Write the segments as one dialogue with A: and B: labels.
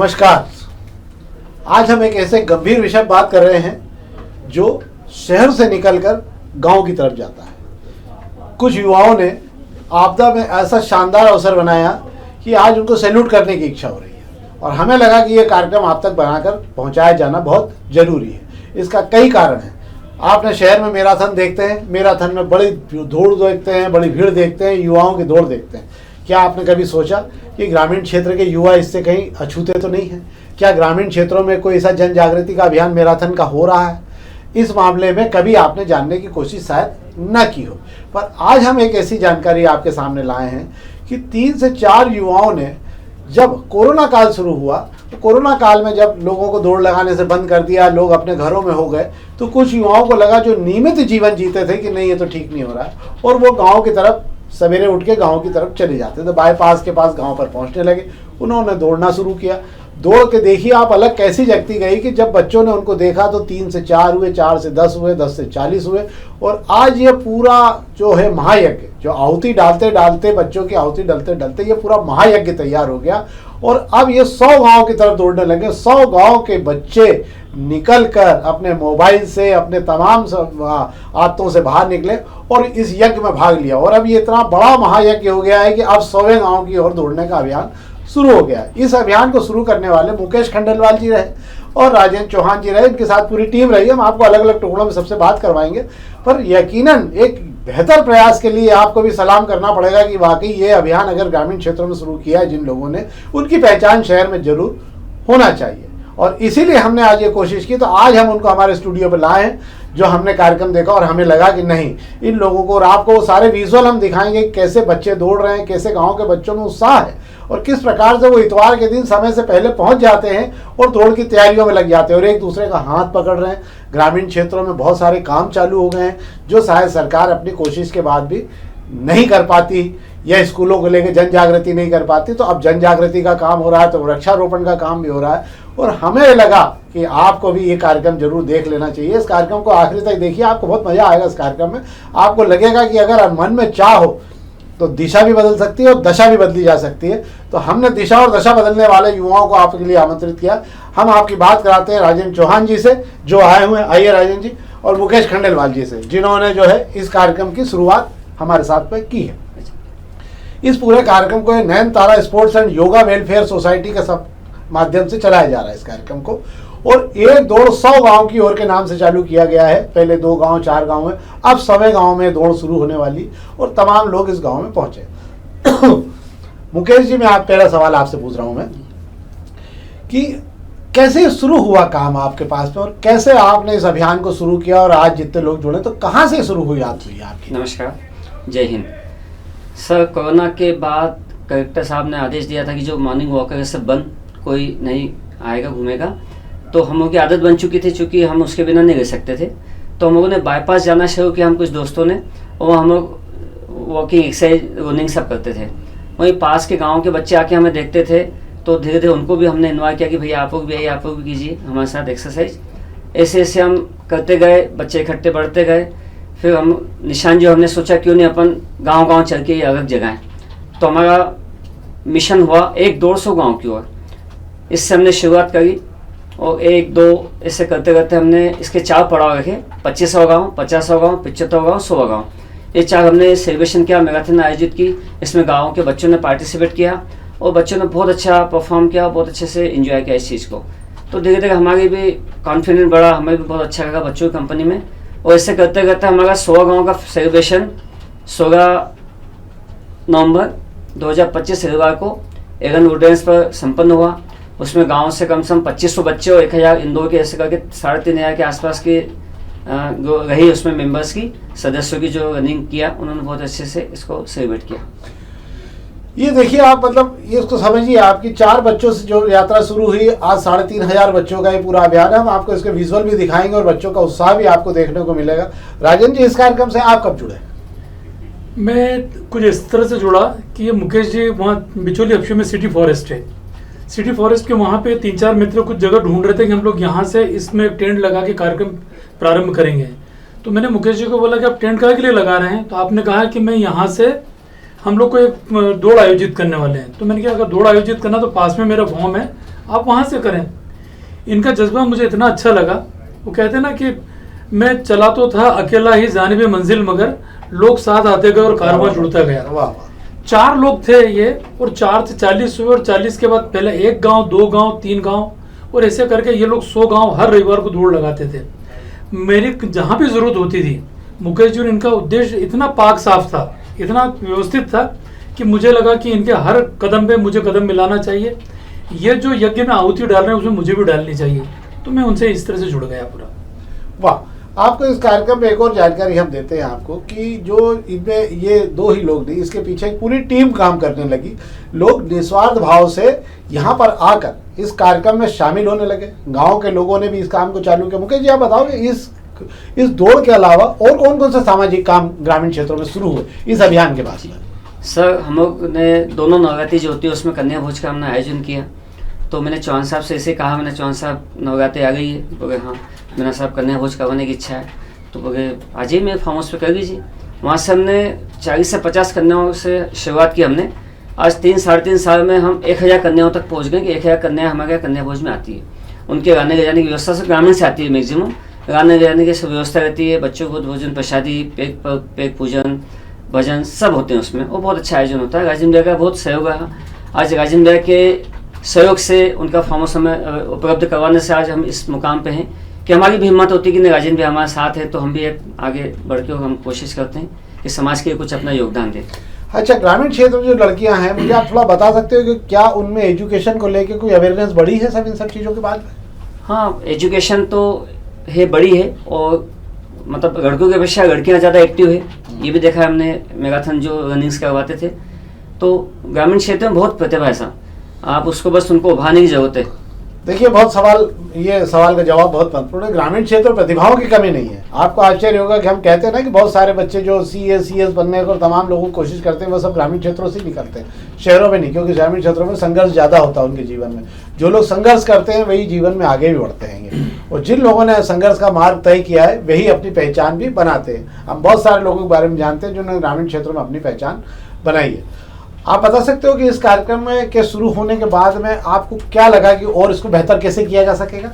A: नमस्कार। आज हम एक ऐसे गंभीर विषय पर बात कर रहे हैं जो शहर से निकलकर गांव की तरफ जाता है। कुछ युवाओं ने आपदा में ऐसा शानदार अवसर बनाया कि आज उनको सैल्यूट करने की इच्छा हो रही है और हमें लगा कि ये कार्यक्रम आप तक बनाकर पहुंचाया जाना बहुत जरूरी है। इसका कई कारण हैं। आपने शहर में मैराथन देखते हैं, मैराथन में बड़ी दौड़ देखते हैं, बड़ी भीड़ देखते हैं, युवाओं की दौड़ देखते हैं। क्या आपने कभी सोचा कि ग्रामीण क्षेत्र के युवा इससे कहीं अछूते तो नहीं हैं? क्या ग्रामीण क्षेत्रों में कोई ऐसा जन जागृति का अभियान मैराथन का हो रहा है? इस मामले में कभी आपने जानने की कोशिश शायद न की हो, पर आज हम एक ऐसी जानकारी आपके सामने लाए हैं कि 3 से 4 युवाओं ने, जब कोरोना काल शुरू हुआ तो कोरोना काल में जब लोगों को दौड़ लगाने से बंद कर दिया, लोग अपने घरों में हो गए, तो कुछ युवाओं को लगा जो नियमित जीवन जीते थे कि नहीं ये तो ठीक नहीं हो रहा है, और वो गाँव की तरफ सवेरे उठ के गांव की तरफ चले जाते थे। बाईपास के पास गांव पर पहुंचने लगे। उन्होंने दौड़ना शुरू किया। दौड़ के देखिए आप अलग कैसी जगती गई कि जब बच्चों ने उनको देखा तो 3 से 4 हुए, 4 से 10 हुए, 10 से 40 हुए, और आज ये पूरा जो है महायज्ञ, जो आहुति डालते डालते, बच्चों की आहुति डालते डालते ये पूरा महायज्ञ तैयार हो गया। और अब ये 100 गाँव की तरफ दौड़ने लगे। 100 गाँव के बच्चे निकलकर अपने मोबाइल से, अपने तमाम आदतों से बाहर निकले और इस यज्ञ में भाग लिया। और अब ये इतना बड़ा महायज्ञ हो गया है कि अब 100वें गांव की ओर दौड़ने का अभियान शुरू हो गया। इस अभियान को शुरू करने वाले मुकेश खंडेलवाल जी रहे और राजेंद्र चौहान जी रहे। इनके साथ पूरी टीम रही। हम आपको अलग अलग टुकड़ों में सबसे बात करवाएंगे, पर यकीनन एक बेहतर प्रयास के लिए आपको भी सलाम करना पड़ेगा कि वाकई ये अभियान अगर ग्रामीण क्षेत्रों में शुरू किया है जिन लोगों ने, उनकी पहचान शहर में जरूर होना चाहिए। और इसीलिए हमने आज ये कोशिश की। तो आज हम उनको हमारे स्टूडियो पर लाए हैं, जो हमने कार्यक्रम देखा और हमें लगा कि नहीं, इन लोगों को, और आपको सारे विजुअल हम दिखाएंगे कैसे बच्चे दौड़ रहे हैं, कैसे गांव के बच्चों में उत्साह है और किस प्रकार से वो इतवार के दिन समय से पहले पहुंच जाते हैं और दौड़ की तैयारियों में लग जाते हैं और एक दूसरे का हाथ पकड़ रहे हैं। ग्रामीण क्षेत्रों में बहुत सारे काम चालू हो गए हैं जो शायद सरकार अपनी कोशिश के बाद भी नहीं कर पाती या स्कूलों को लेकर जन जागृति नहीं कर पाती। तो अब जन जागृति का काम हो रहा है, तो वृक्षारोपण का काम भी हो रहा है। और हमें लगा कि आपको भी ये कार्यक्रम जरूर देख लेना चाहिए। इस कार्यक्रम को आखिरी तक देखिए, आपको बहुत मजा आएगा। इस कार्यक्रम में आपको लगेगा कि अगर मन में चाह हो तो दिशा भी बदल सकती है और दशा भी बदली जा सकती है। तो हमने दिशा और दशा बदलने वाले युवाओं को आपके लिए आमंत्रित किया। हम आपकी बात कराते हैं राजेंद्र चौहान जी से, जो आए हुए हैं। आइए राजेंद्र जी। और मुकेश खंडेलवाल जी से, जिन्होंने जो है इस कार्यक्रम की शुरुआत हमारे साथ में की है। इस पूरे कार्यक्रम को Nayan Tara sports and yoga welfare society के सब माध्यम से चलाया जा रहा है इस कार्यक्रम को। और एक दौड़ 100 गांव की ओर के नाम से चालू किया गया है। पहले 2 गांव, 4 गांव में, अब 100वें गांव में दौड़ शुरू होने वाली और तमाम लोग इस गांव में पहुंचे। मुकेश जी, मैं आप पहला सवाल आपसे पूछ रहा हूं मैं कि कैसे शुरू हुआ काम आपके पास में और कैसे आपने इस अभियान को शुरू किया और आज जितने लोग जुड़े, तो कहाँ से शुरू हुई आपकी?
B: नमस्कार, जय हिंद सर। कोरोना के बाद कलेक्टर साहब ने आदेश दिया था कि जो मॉर्निंग वॉकर है सब बंद, कोई नहीं आएगा घूमेगा। तो हम लोग की आदत बन चुकी थी, चूँकि हम उसके बिना नहीं रह सकते थे। तो हम लोगों ने बाईपास जाना शुरू किया, हम कुछ दोस्तों ने, और हम लोग वॉकिंग, एक्सरसाइज, रनिंग सब करते थे। वहीं पास के गाँव के बच्चे आके हमें देखते थे, तो धीरे धीरे उनको भी हमने इन्वाइट किया कि भैया आप लोग भी आइए, आप लोग भी कीजिए हमारे साथ एक्सरसाइज। ऐसे ऐसे हम करते गए, बच्चे इकट्ठे बढ़ते गए। फिर हम निशान जो हमने सोचा क्यों नहीं अपन गांव-गांव चल के अलग जगह। तो हमारा मिशन हुआ 1-150 गांव की ओर। इससे हमने शुरुआत करी और 1-2 ऐसे करते करते हमने इसके 4 पड़ाव रखे, 2500 गाँव, 50 गाँव, 75 गाँव, 100 गाँव। ये 4 हमने सेलिब्रेशन किया, मैराथन आयोजित की। इसमें गाँव के बच्चों ने पार्टिसिपेट किया और बच्चों ने बहुत अच्छा परफॉर्म किया, बहुत अच्छे से एंजॉय किया इस चीज़ को। तो धीरे धीरे हमारी भी कॉन्फिडेंस बढ़ा, हमें भी बहुत अच्छा लगा बच्चों की कंपनी में। और ऐसे करते करते हमारा 100 गाँव का सेलिब्रेशन 16 नवंबर 2025 रविवार को एगन वुडलैंड्स पर संपन्न हुआ। उसमें गांव से कम से कम 2500 बच्चे और 1000 इंदौर के, ऐसे करके 3500 के आसपास के जो रही उसमें मेंबर्स की, सदस्यों की जो रनिंग किया, उन्होंने बहुत अच्छे से इसको सेलिब्रेट किया।
A: ये देखिए आप, मतलब ये इसको समझिए, आपकी 4 बच्चों से जो यात्रा शुरू हुई, आज 3500 बच्चों का ये पूरा अभियान है। हम आपको इसके विजुअल भी दिखाएंगे और बच्चों का उत्साह भी आपको देखने को मिलेगा। राजेंद्र जी, इस कार्यक्रम से आप कब जुड़े?
C: मैं कुछ इस तरह से जुड़ा कि ये मुकेश जी वहाँ बिचौली अफशे में सिटी फॉरेस्ट है। सिटी फॉरेस्ट के वहाँ पे 3-4 मित्र कुछ जगह ढूंढ रहे थे कि हम लोग यहाँ से इसमें टेंट लगा के कार्यक्रम प्रारंभ करेंगे। तो मैंने मुकेश जी को बोला कि आप टेंट काहे के लिए लगा रहे हैं? तो आपने कहा कि मैं यहाँ से, हम लोग को एक दौड़ आयोजित करने वाले हैं। तो मैंने कहा अगर दौड़ आयोजित करना तो पास में मेरा फॉर्म है, आप वहाँ से करें। इनका जज्बा मुझे इतना अच्छा लगा। वो कहते हैं ना कि मैं चला तो था अकेला ही जानिबे मंजिल, मगर लोग साथ आते गए और कारवां जुड़ता गया।
A: वाह वाह।
C: 4 लोग थे ये, और 4 से 40 हुए, और 40 के बाद पहले 1 गांव, 2 गांव, 3 गांव, और ऐसे करके ये लोग 100 गांव हर रविवार को दौड़ लगाते थे। मेरी जहाँ भी जरूरत होती थी, मुकेश जी और इनका उद्देश्य इतना पाक साफ था, इतना व्यवस्थित था कि मुझे लगा कि इनके हर कदम पे मुझे कदम मिलाना चाहिए। ये जो यज्ञ में आहुति डाल रहे हैं उसमें मुझे भी डालनी चाहिए, तो मैं उनसे इस तरह से जुड़ गया पूरा।
A: वाह। आपको इस कार्यक्रम में एक और जानकारी हम देते हैं आपको कि जो इनमें ये 2 ही लोग नहीं, इसके पीछे एक पूरी टीम काम करने लगी। लोग निस्वार्थ भाव से यहाँ पर आकर इस कार्यक्रम में शामिल होने लगे। गांव के लोगों ने भी इस काम को चालू किया। मुकेश जी, आप बताओगे इस दौड़ के अलावा और कौन कौन से सामाजिक काम ग्रामीण क्षेत्रों में शुरू हुए इस अभियान के बाद?
B: सर, हम लोग ने दोनों नवरात्रि जो होती है उसमें कन्या भोज का हमने आयोजन किया। तो मैंने चौहान साहब से ऐसे कहा, मैंने चौहान साहब नवरात्रि आ गई है, बोले हाँ। मैंने साहब कन्या भोज करवाने की इच्छा है, तो बोले आ जाइए मेरे फार्म हाउस पर कर दीजिए। वहाँ से हमने 40 से 50 कन्याओं से शुरुआत की हमने। आज 3-3.5 साल में हम 1000 कन्याओं तक पहुँच गए कि 1000 कन्या हमारे यहाँ कन्या भोज में आती है। उनके रहने ले जाने की व्यवस्था से ग्रामीण से आती है, मैक्सिमम रहने ले जाने की सब व्यवस्था रहती है। बच्चों को भोजन, प्रसादी, पेट पूजन, भजन सब होते हैं उसमें, और बहुत अच्छा आयोजन होता है। राजेंद्र भैया का बहुत सहयोग रहा। आज राजेंद्र भैया के सहयोग से उनका फार्म हाउस हमें उपलब्ध करवाने से आज हम इस मुकाम पे हैं कि हमारी भी हिम्मत होती है कि नहीं, राजेंद्र भैया हमारे साथ है, तो हम भी आगे बढ़ के हम कोशिश करते हैं कि समाज के लिए कुछ अपना योगदान दें।
A: अच्छा, ग्रामीण क्षेत्र में जो लड़कियां हैं, मुझे आप थोड़ा बता सकते हो कि क्या उनमें एजुकेशन को लेकर कोई अवेयरनेस बढ़ी है सब इन सब चीज़ों के बाद?
B: हाँ, एजुकेशन तो है, बड़ी है, और मतलब लड़कों की अपेक्षा लड़कियाँ ज़्यादा एक्टिव है। ये भी देखा है हमने, मैराथन जो रनिंग्स करवाते थे। तो ग्रामीण क्षेत्र में बहुत प्रतिभा है साहब, आप उसको बस उनको उभारने की जरूरत है।
A: देखिए, बहुत सवाल, ये सवाल का जवाब बहुत महत्वपूर्ण है। ग्रामीण क्षेत्र में प्रतिभाओं की कमी नहीं है। आपको आश्चर्य होगा कि हम कहते हैं ना कि बहुत सारे बच्चे जो CS बनने को तमाम लोगों को कोशिश करते हैं, वो सब ग्रामीण क्षेत्रों से निकलते हैं, शहरों में नहीं, क्योंकि ग्रामीण क्षेत्रों में संघर्ष ज़्यादा होता है उनके जीवन में। जो लोग संघर्ष करते हैं वही जीवन में आगे भी बढ़ते हैं, और जिन लोगों ने संघर्ष का मार्ग तय किया है वही अपनी पहचान भी बनाते हैं। हम बहुत सारे लोगों के बारे में जानते हैं जिन्होंने ग्रामीण क्षेत्रों में अपनी पहचान बनाई है। आप बता सकते हो कि इस कार्यक्रम में के शुरू होने के बाद में आपको क्या लगा कि और इसको बेहतर कैसे किया जा सकेगा?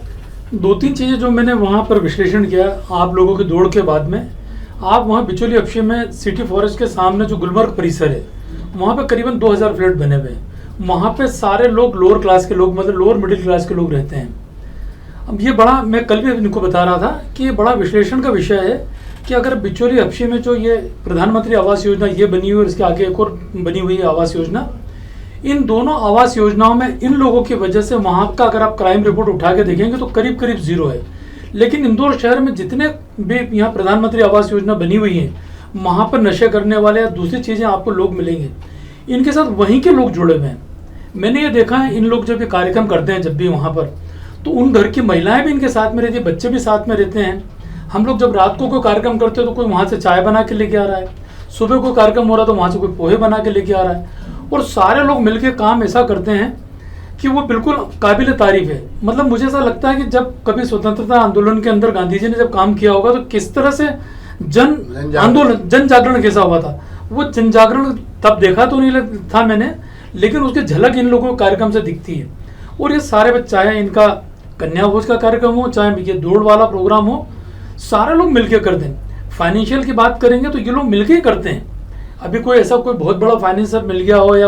C: 2-3 चीज़ें जो मैंने वहाँ पर विश्लेषण किया आप लोगों की दौड़ के बाद में। आप वहाँ बिचौली अपशे में सिटी फॉरेस्ट के सामने जो गुलमर्ग परिसर है, वहाँ पे करीबन 2000 फ्लैट बने हुए हैं। वहाँ पे सारे लोग लोअर क्लास के लोग, मतलब लोअर मिडिल क्लास के लोग रहते हैं। अब ये बड़ा, मैं कल भी इनको बता रहा था कि ये बड़ा विश्लेषण का विषय है कि अगर बिचौली अपशे में जो ये प्रधानमंत्री आवास योजना ये बनी हुई है और इसके आगे एक और बनी हुई है आवास योजना, इन दोनों आवास योजनाओं में इन लोगों की वजह से वहाँ का अगर आप क्राइम रिपोर्ट उठा के देखेंगे तो करीब करीब 0 है। लेकिन इंदौर शहर में जितने भी यहाँ प्रधानमंत्री आवास योजना बनी हुई है, वहाँ पर नशे करने वाले या दूसरी चीज़ें आपको लोग मिलेंगे, इनके साथ वहीं के लोग जुड़े हुए हैं। मैंने ये देखा है, इन लोग जब ये कार्यक्रम करते हैं जब भी वहाँ पर, तो उन घर की महिलाएं भी इनके साथ में रहती है, बच्चे भी साथ में रहते हैं। हम लोग जब रात को कोई कार्यक्रम करते हैं तो कोई वहाँ से चाय बना के लेके आ रहा है, सुबह कोई कार्यक्रम हो रहा है तो वहाँ से कोई पोहे बना के लेके आ रहा है, और सारे लोग मिलके काम ऐसा करते हैं कि वो बिल्कुल काबिल तारीफ है। मतलब मुझे ऐसा लगता है कि जब कभी स्वतंत्रता आंदोलन के अंदर गांधी जी ने जब काम किया होगा तो किस तरह से जन जागरण कैसा हुआ था, वो जन जागरण तब देखा तो नहीं था मैंने, लेकिन उसकी झलक इन लोगों को कार्यक्रम से दिखती है। और ये सारे बच्चे, चाहे इनका कन्या भोज का कार्यक्रम हो, चाहे ये दौड़ वाला प्रोग्राम हो, सारे लोग मिलके करते हैं। फाइनेंशियल की बात करेंगे तो ये लोग मिलके ही करते हैं। अभी कोई ऐसा कोई बहुत बड़ा फाइनेंसर मिल गया हो या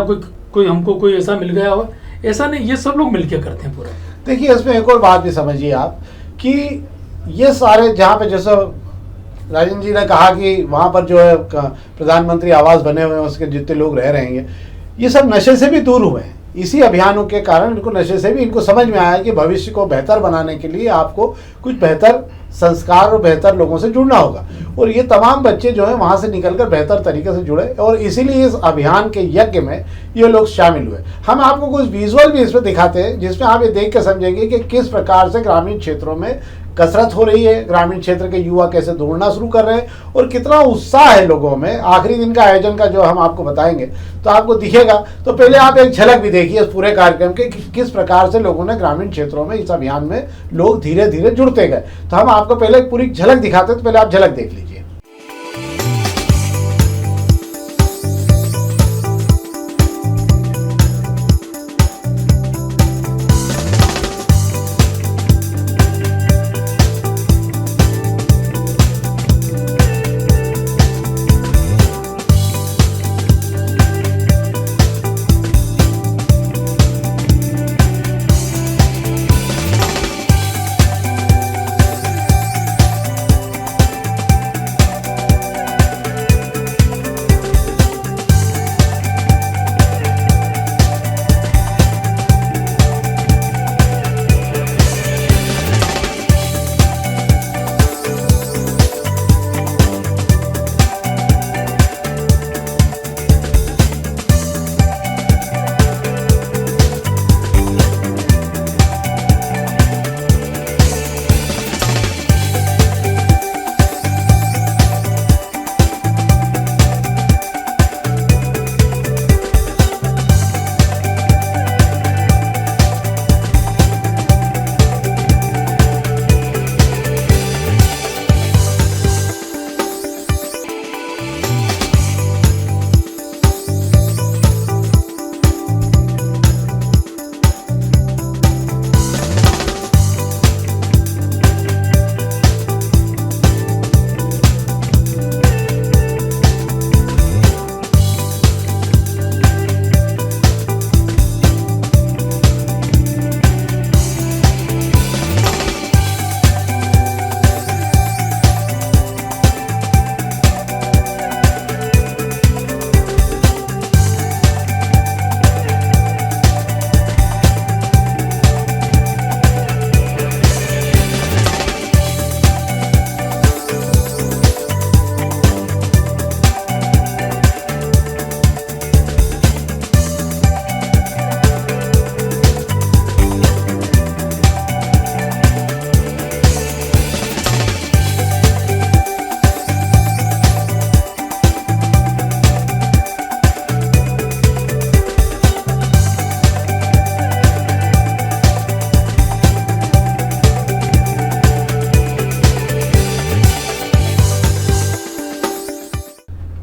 C: कोई हमको कोई ऐसा मिल गया हो, ऐसा नहीं, ये सब लोग मिलके करते हैं पूरा।
A: देखिए, इसमें एक और बात भी समझिए आप कि ये सारे, जहाँ पे जैसे राजेंद्र जी ने कहा कि वहाँ पर जो है प्रधानमंत्री आवास बने हुए हैं, उसके जितने लोग रह रहे हैं, ये सब नशे से भी दूर हुए हैं। इसी अभियानों के कारण इनको नशे से भी इनको समझ में आया कि भविष्य को बेहतर बनाने के लिए आपको कुछ बेहतर संस्कार और बेहतर लोगों से जुड़ना होगा। और ये तमाम बच्चे जो हैं वहाँ से निकलकर बेहतर तरीके से जुड़े, और इसीलिए इस अभियान के यज्ञ में ये लोग शामिल हुए। हम आपको कुछ विजुअल भी इसमें दिखाते हैं जिसमें आप ये देख के समझेंगे कि किस प्रकार से ग्रामीण क्षेत्रों में कसरत हो रही है, ग्रामीण क्षेत्र के युवा कैसे दौड़ना शुरू कर रहे हैं और कितना उत्साह है लोगों में। आखिरी दिन का आयोजन का जो हम आपको बताएंगे तो आपको दिखेगा। तो पहले आप एक झलक भी देखिए इस पूरे कार्यक्रम के, किस प्रकार से लोगों ने ग्रामीण क्षेत्रों में इस अभियान में लोग धीरे धीरे जुड़ते गए। तो हम आपको पहले पूरी झलक दिखाते हैं, तो पहले आप झलक देख लीजिए।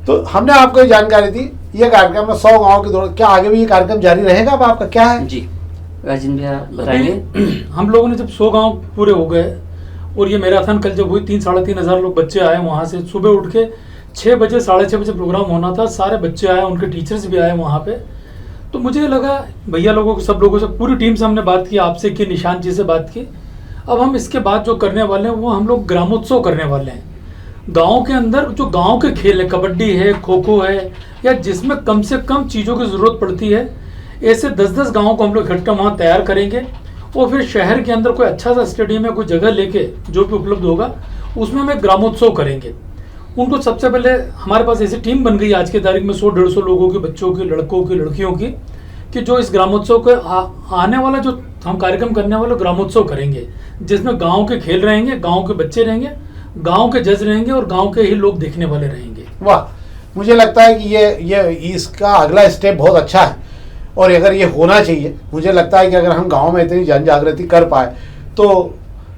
A: तो हमने आपको ये जानकारी दी, ये कार्यक्रम में 100 गाँव की दौड़, क्या आगे भी ये कार्यक्रम जारी रहेगा? अब आपका क्या है?
B: जी राजन भैया बताएंगे।
C: हम लोगों ने जब 100 गांव पूरे हो गए और ये मैराथन कल जब हुई, 3-3.5 लोग बच्चे आए वहाँ से। सुबह उठ के 6 बजे 6:30 बजे प्रोग्राम होना था, सारे बच्चे आए, उनके टीचर्स भी आए वहाँ पे। तो मुझे लगा भैया लोगों को, सब लोगों से, पूरी टीम से हमने बात की, आपसे की, निशांत जी से बात की। अब हम इसके बाद जो करने वाले हैं वो हम लोग ग्रामोत्सव करने वाले हैं। गांव के अंदर जो गांव के खेल है, कबड्डी है, खो खो है, या जिसमें कम से कम चीज़ों की ज़रूरत पड़ती है, ऐसे 10-10 गाँव को हम लोग इकट्ठा वहाँ तैयार करेंगे। और फिर शहर के अंदर कोई अच्छा सा स्टेडियम या कोई जगह लेके जो भी उपलब्ध होगा उसमें हम एक ग्रामोत्सव करेंगे। उनको सबसे पहले, हमारे पास ऐसी टीम बन गई आज की तारीख में 100-150 लोगों की, बच्चों की, लड़कों की, लड़कियों की, कि जो इस ग्रामोत्सव के आने वाला जो हम कार्यक्रम करने वाले ग्रामोत्सव करेंगे, जिसमें गांव के खेल रहेंगे, गांव के बच्चे रहेंगे, गांव के जज रहेंगे और गांव के ही लोग देखने वाले रहेंगे।
A: वाह, मुझे लगता है कि ये इसका अगला स्टेप बहुत अच्छा है और अगर ये होना चाहिए। मुझे लगता है कि अगर हम गांव में इतनी जन जागृति कर पाए तो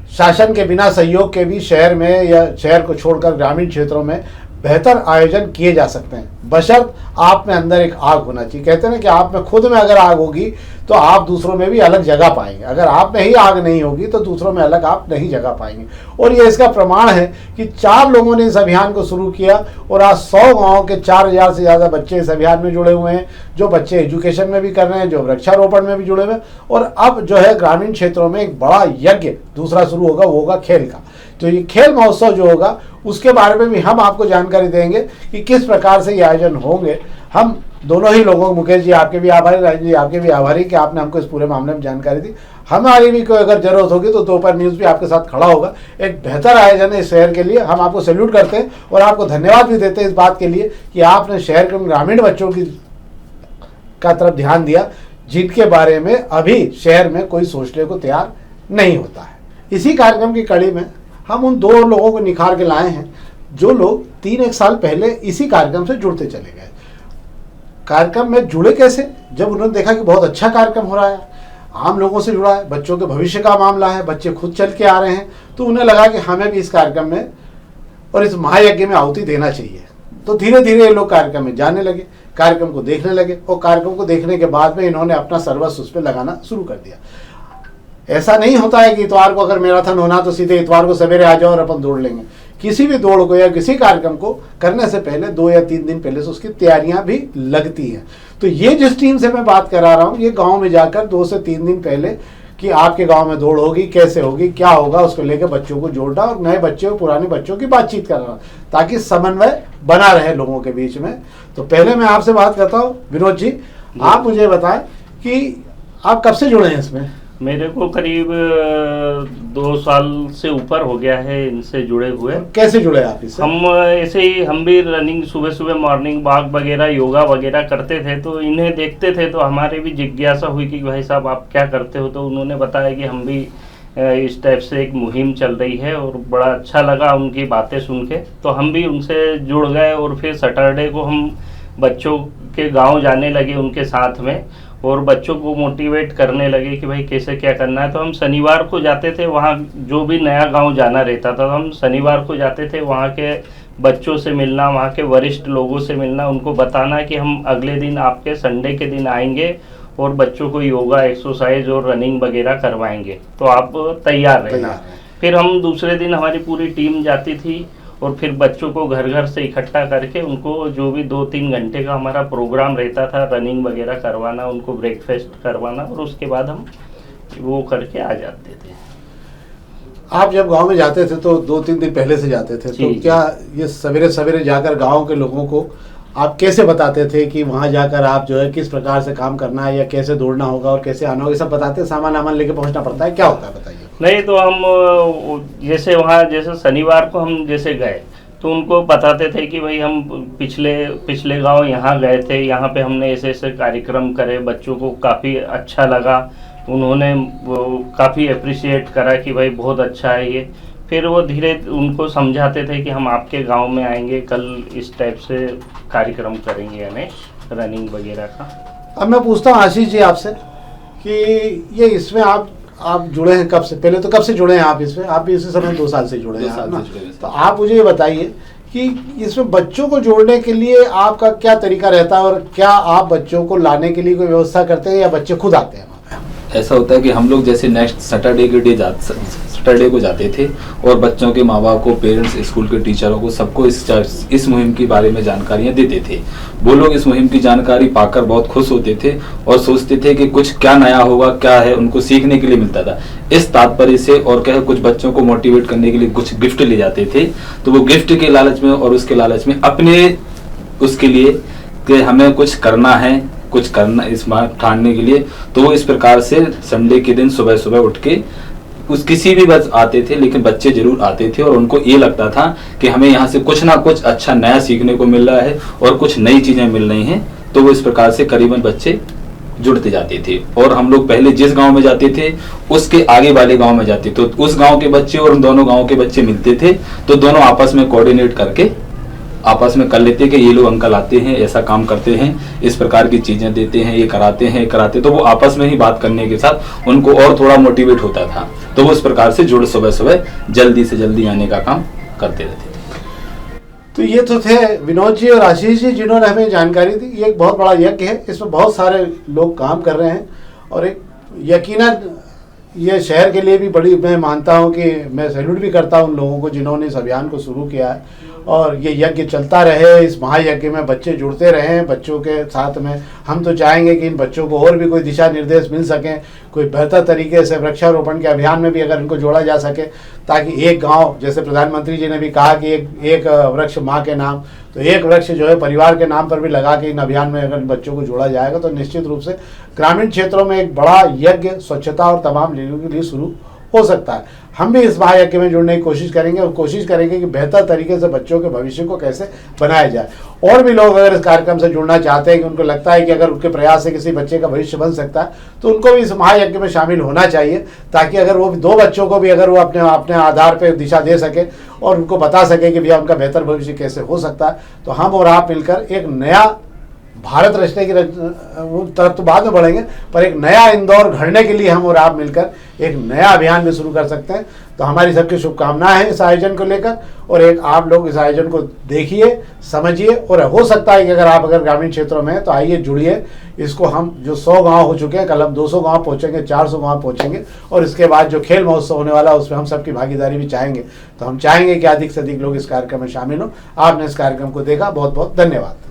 A: शासन के बिना सहयोग के भी शहर में या शहर को छोड़कर ग्रामीण क्षेत्रों में बेहतर आयोजन किए जा सकते हैं, बशर्त आप में अंदर एक आग होना चाहिए। कहते हैं ना कि आप में खुद में अगर आग होगी तो आप दूसरों में भी अलग जगह पाएंगे, अगर आप में ही आग नहीं होगी तो दूसरों में अलग आप नहीं जगह पाएंगे। और ये इसका प्रमाण है कि 4 लोगों ने इस अभियान को शुरू किया और आज 100 गाँव के 4000 से ज़्यादा बच्चे इस अभियान में जुड़े हुए हैं, जो बच्चे एजुकेशन में भी कर रहे हैं, जो वृक्षारोपण में भी जुड़े हुए हैं। और अब जो है ग्रामीण क्षेत्रों में एक बड़ा यज्ञ दूसरा शुरू होगा, वो होगा खेल का। तो ये खेल महोत्सव जो होगा उसके बारे में भी हम आपको जानकारी देंगे कि किस प्रकार से ये आयोजन होंगे। हम दोनों ही लोगों, मुकेश जी आपके भी आभारी, राजन जी आपके भी आभारी कि आपने हमको इस पूरे मामले में जानकारी दी। हमारी भी कोई अगर जरूरत होगी तो दोपहर न्यूज़ भी आपके साथ खड़ा होगा। एक बेहतर आयोजन है इस शहर के लिए, हम आपको सैल्यूट करते हैं और आपको धन्यवाद भी देते हैं इस बात के लिए कि आपने शहर के ग्रामीण बच्चों की का तरफ ध्यान दिया, जिनके बारे में अभी शहर में कोई सोचने को तैयार नहीं होता है। इसी कार्यक्रम की कड़ी में हम उन 2 लोगों को निखार के लाए हैं जो लोग 3-1 साल पहले इसी कार्यक्रम से जुड़ते चले गए। कार्यक्रम में जुड़े कैसे? जब उन्होंने देखा कि बहुत अच्छा कार्यक्रम हो रहा है, आम लोगों से जुड़ा है, बच्चों के भविष्य का मामला है, बच्चे खुद चल के आ रहे हैं, तो उन्हें लगा कि हमें भी इस कार्यक्रम में और इस महायज्ञ में आहुति देना चाहिए। तो धीरे धीरे ये लोग कार्यक्रम में जाने लगे, कार्यक्रम को देखने लगे और कार्यक्रम को देखने के बाद में इन्होंने अपना सर्वस्व उस पर लगाना शुरू कर दिया। ऐसा नहीं होता है कि इतवार को अगर मैराथन होना तो सीधे इतवार को सवेरे आ जाओ और अपन दौड़ लेंगे। किसी भी दौड़ को या किसी कार्यक्रम को करने से पहले 2 या 3 दिन पहले से उसकी तैयारियां भी लगती हैं। तो ये जिस टीम से मैं बात करा रहा हूँ, ये गांव में जाकर 2 से 3 दिन पहले कि आपके गांव में दौड़ होगी, कैसे होगी, क्या होगा, उसको लेकर बच्चों को जोड़ना और नए बच्चों पुराने बच्चों की बातचीत करना, ताकि समन्वय बना रहे लोगों के बीच में। तो पहले मैं आपसे बात करता हूँ, विनोद जी, आप मुझे बताएं कि आप कब से जुड़े हैं इसमें?
D: मेरे को करीब 2 साल से ऊपर हो गया है इनसे जुड़े हुए।
A: कैसे जुड़े आप इससे?
D: हम ऐसे ही, हम भी रनिंग सुबह सुबह मॉर्निंग वॉक वगैरह, योगा वगैरह करते थे, तो इन्हें देखते थे तो हमारे भी जिज्ञासा हुई कि भाई साहब आप क्या करते हो। तो उन्होंने बताया कि हम भी इस टाइप से एक मुहिम चल रही है और बड़ा अच्छा लगा उनकी बातें सुन के। तो हम भी उनसे जुड़ गए और फिर सैटरडे को हम बच्चों के गाँव जाने लगे उनके साथ में और बच्चों को मोटिवेट करने लगे कि भाई कैसे क्या करना है। तो हम शनिवार को जाते थे, वहाँ जो भी नया गांव जाना रहता था तो हम शनिवार को जाते थे, वहाँ के बच्चों से मिलना, वहाँ के वरिष्ठ लोगों से मिलना, उनको बताना कि हम अगले दिन आपके संडे के दिन आएंगे और बच्चों को योगा, एक्सरसाइज और रनिंग वगैरह करवाएंगे, तो आप तैयार रहना। फिर हम दूसरे दिन हमारी पूरी टीम जाती थी और फिर बच्चों को घर घर से इकट्ठा करके उनको जो भी 2-3 घंटे का हमारा प्रोग्राम रहता था, रनिंग वगैरह करवाना, उनको ब्रेकफास्ट करवाना और उसके बाद हम वो करके आ जाते थे।
A: आप जब गांव में जाते थे तो 2-3 दिन पहले से जाते थे, तो क्या ये सवेरे सवेरे जाकर गांव के लोगों को आप कैसे बताते थे कि वहां जाकर आप जो है किस प्रकार से काम करना है या कैसे दौड़ना होगा और कैसे आना होगा, सब बताते? सामान लेके पहुंचना पड़ता है, क्या होता है बताइए?
D: नहीं, तो हम जैसे वहाँ जैसे शनिवार को हम जैसे गए तो उनको बताते थे कि भाई हम पिछले गांव यहाँ गए थे, यहाँ पे हमने ऐसे ऐसे कार्यक्रम करे, बच्चों को काफ़ी अच्छा लगा, उन्होंने काफ़ी अप्रिशिएट करा कि भाई बहुत अच्छा है ये। फिर वो धीरे उनको समझाते थे कि हम आपके गांव में आएंगे, कल इस टाइप से कार्यक्रम करेंगे, यानी रनिंग वगैरह का। अब
A: मैं पूछता हूँ आशीष जी आपसे कि ये इसमें आप जुड़े हैं कब से? पहले तो कब से जुड़े हैं आप इसमें? आप भी इसी समय 2 साल से जुड़े हैं ना? तो आप मुझे ये बताइए कि इसमें बच्चों को जोड़ने के लिए आपका क्या तरीका रहता है और क्या आप बच्चों को लाने के लिए कोई व्यवस्था करते हैं या बच्चे खुद आते हैं वहाँ पे?
E: ऐसा होता है कि हम लोग जैसे नेक्स्ट सैटरडे को जाते थे और बच्चों के माँ बाप को, पेरेंट्स, स्कूल के टीचरों को, सबको इस मुहिम के बारे में जानकारियाँ देते थे। वो लोग इस मुहिम की जानकारी पाकर बहुत खुश होते थे और सोचते थे कि कुछ क्या नया होगा, क्या है, उनको सीखने के लिए मिलता था। इस तात्पर्य से और क्या है, कुछ बच्चों को मोटिवेट करने के लिए कुछ गिफ्ट ले जाते थे। तो वो गिफ्ट के लालच में और उसके लालच में अपने उसके लिए कि हमें कुछ करना है, कुछ करना इस बार ठानने के लिए, तो वो इस प्रकार से संडे के दिन सुबह सुबह उठ के किसी भी बस आते थे, लेकिन बच्चे जरूर आते थे और उनको ये लगता था कि हमें यहाँ से कुछ ना कुछ अच्छा नया सीखने को मिल रहा है और कुछ नई चीजें मिल रही हैं। तो वो इस प्रकार से करीबन बच्चे जुड़ते जाते थे और हम लोग पहले जिस गांव में जाते थे उसके आगे वाले गांव में जाते, तो उस गांव के बच्चे और उन दोनों गांव के बच्चे मिलते थे, तो दोनों आपस में कोऑर्डिनेट करके आपस में कर लेते कि ये लोग अंकल आते हैं, ऐसा काम करते हैं, इस प्रकार की चीजें देते हैं, ये कराते, तो वो आपस में ही बात करने के साथ उनको और थोड़ा मोटिवेट होता था। तो वो इस प्रकार से जुड़ सुबह सुबह जल्दी से जल्दी आने का काम करते रहते थे।
A: तो ये तो थे विनोद जी और आशीष जी जिन्होंने हमें जानकारी दी। ये एक बहुत बड़ा यज्ञ है, इसमें बहुत सारे लोग काम कर रहे हैं और एक यकीनन ये शहर के लिए भी बड़ी, मैं मानता हूँ कि मैं सैल्यूट भी करता हूँ उन लोगों को जिन्होंने इस अभियान को शुरू किया है और ये यज्ञ चलता रहे। इस महायज्ञ में बच्चे जुड़ते रहें, बच्चों के साथ में हम तो चाहेंगे कि इन बच्चों को और भी कोई दिशा निर्देश मिल सकें, कोई बेहतर तरीके से वृक्षारोपण के अभियान में भी अगर इनको जोड़ा जा सके, ताकि एक गांव, जैसे प्रधानमंत्री जी ने भी कहा कि एक वृक्ष माँ के नाम, तो एक वृक्ष जो है परिवार के नाम पर भी लगा के इन अभियान में अगर बच्चों को जोड़ा जाएगा तो निश्चित रूप से ग्रामीण क्षेत्रों में एक बड़ा यज्ञ स्वच्छता और तमाम चीज़ों के लिए शुरू हो सकता है। हम भी इस महायज्ञ में जुड़ने की कोशिश करेंगे और कोशिश करेंगे कि बेहतर तरीके से बच्चों के भविष्य को कैसे बनाया जाए। और भी लोग अगर इस कार्यक्रम से जुड़ना चाहते हैं कि उनको लगता है कि अगर उनके प्रयास से किसी बच्चे का भविष्य बन सकता है, तो उनको भी इस महायज्ञ में शामिल होना चाहिए, ताकि अगर वो दो बच्चों को भी अगर वो अपने आधार पर दिशा दे सके और उनको बता सके कि भैया उनका बेहतर भविष्य कैसे हो सकता है, तो हम और आप मिलकर एक नया भारत रचने की तरफ तो बाद में बढ़ेंगे, पर एक नया इंदौर गढ़ने के लिए हम और आप मिलकर एक नया अभियान भी शुरू कर सकते हैं। तो हमारी सबकी शुभकामनाएं हैं इस आयोजन को लेकर, और एक आप लोग इस आयोजन को देखिए, समझिए, और हो सकता है कि अगर ग्रामीण क्षेत्रों में हैं तो आइए जुड़िए। इसको हम जो 100 गांव हो चुके हैं, कल हम 200 गांव पहुंचेंगे, 400 गांव पहुंचेंगे, और इसके बाद जो खेल महोत्सव होने वाला है उसमें हम सबकी भागीदारी भी चाहेंगे। तो हम चाहेंगे कि अधिक से अधिक लोग इस कार्यक्रम में शामिल हों। आपने इस कार्यक्रम को देखा, बहुत बहुत धन्यवाद।